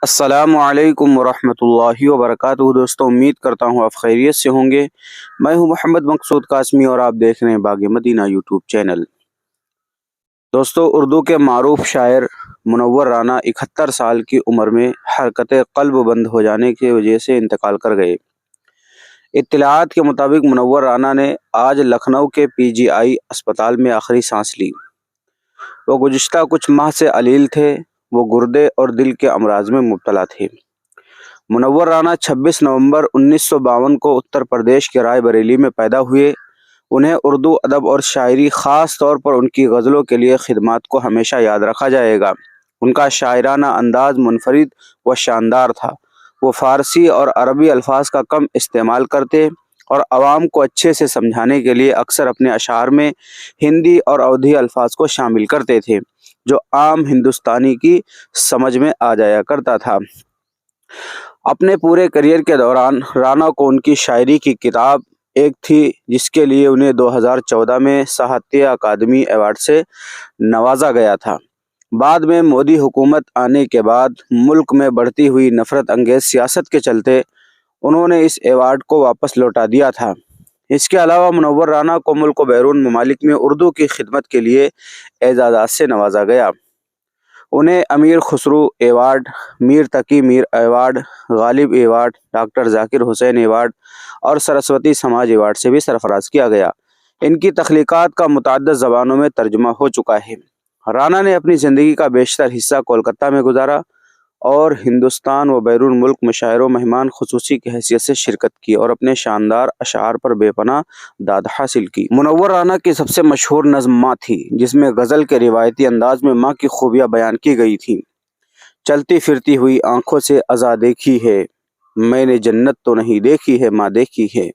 السلام علیکم ورحمۃ اللہ وبرکاتہ دوستوں، امید کرتا ہوں آپ خیریت سے ہوں گے۔ میں ہوں محمد مقصود قاسمی اور آپ دیکھ رہے ہیں باغ مدینہ یوٹیوب چینل۔ دوستوں، اردو کے معروف شاعر منور رانا 71 سال کی عمر میں حرکت قلب بند ہو جانے کی وجہ سے انتقال کر گئے۔ اطلاعات کے مطابق منور رانا نے آج لکھنؤ کے PGI اسپتال میں آخری سانس لی۔ وہ گزشتہ کچھ ماہ سے علیل تھے۔ وہ گردے اور دل کے امراض میں مبتلا تھے۔ منور رانا 26 نومبر 1952 کو اتر پردیش کے رائے بریلی میں پیدا ہوئے۔ انہیں اردو ادب اور شاعری، خاص طور پر ان کی غزلوں کے لیے خدمات کو ہمیشہ یاد رکھا جائے گا۔ ان کا شاعرانہ انداز منفرد و شاندار تھا۔ وہ فارسی اور عربی الفاظ کا کم استعمال کرتے اور عوام کو اچھے سے سمجھانے کے لیے اکثر اپنے اشعار میں ہندی اور اودھی الفاظ کو شامل کرتے تھے، جو عام ہندوستانی کی سمجھ میں آ جایا کرتا تھا۔ اپنے پورے کیریئر کے دوران رانا کو ان کی شاعری کی کتاب ایک تھی، جس کے لیے انہیں 2014 میں ساہتیہ اکادمی ایوارڈ سے نوازا گیا تھا۔ بعد میں مودی حکومت آنے کے بعد ملک میں بڑھتی ہوئی نفرت انگیز سیاست کے چلتے انہوں نے اس ایوارڈ کو واپس لوٹا دیا تھا۔ اس کے علاوہ منور رانا کو ملک و بیرون ممالک میں اردو کی خدمت کے لیے اعزازات سے نوازا گیا۔ انہیں امیر خسرو ایوارڈ، میر تقی میر ایوارڈ، غالب ایوارڈ، ڈاکٹر ذاکر حسین ایوارڈ اور سرسوتی سماج ایوارڈ سے بھی سرفراز کیا گیا۔ ان کی تخلیقات کا متعدد زبانوں میں ترجمہ ہو چکا ہے۔ رانا نے اپنی زندگی کا بیشتر حصہ کولکتہ میں گزارا اور ہندوستان و بیرون ملک مشاعر و مہمان خصوصی کی حیثیت سے شرکت کی اور اپنے شاندار اشعار پر بے پناہ داد حاصل کی۔ منور رانا کی سب سے مشہور نظم ماں تھی، جس میں غزل کے روایتی انداز میں ماں کی خوبیاں بیان کی گئی تھیں۔ چلتی پھرتی ہوئی آنکھوں سے عزا دیکھی ہے، میں نے جنت تو نہیں دیکھی ہے، ماں دیکھی ہے۔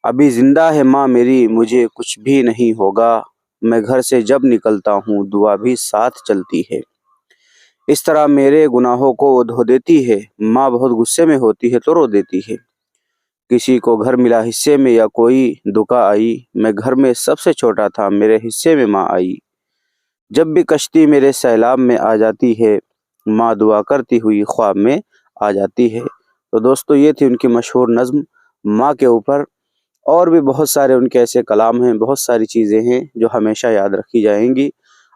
ابھی زندہ ہے ماں میری، مجھے کچھ بھی نہیں ہوگا، میں گھر سے جب نکلتا ہوں دعا بھی ساتھ چلتی ہے۔ اس طرح میرے گناہوں کو وہ دھو دیتی ہے، ماں بہت غصے میں ہوتی ہے تو رو دیتی ہے۔ کسی کو گھر ملا حصے میں یا کوئی دکا آئی، میں گھر میں سب سے چھوٹا تھا، میرے حصے میں ماں آئی۔ جب بھی کشتی میرے سیلاب میں آ جاتی ہے، ماں دعا کرتی ہوئی خواب میں آ جاتی ہے۔ تو دوستو، یہ تھی ان کی مشہور نظم ماں کے اوپر۔ اور بھی بہت سارے ان کے ایسے کلام ہیں، بہت ساری چیزیں ہیں جو ہمیشہ یاد رکھی جائیں گی۔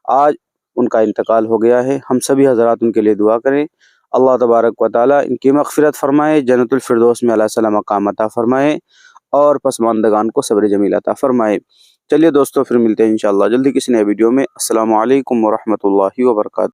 آج ان کا انتقال ہو گیا ہے، ہم سبھی حضرات ان کے لیے دعا کریں۔ اللہ تبارک و تعالیٰ ان کی مغفرت فرمائے، جنت الفردوس میں اللہ سلام مقام عطا فرمائے اور پسماندگان کو صبر جمیل عطا فرمائے۔ چلیے دوستو، پھر ملتے ہیں انشاءاللہ جلدی کسی نئے ویڈیو میں۔ السلام علیکم ورحمۃ اللہ وبرکاتہ۔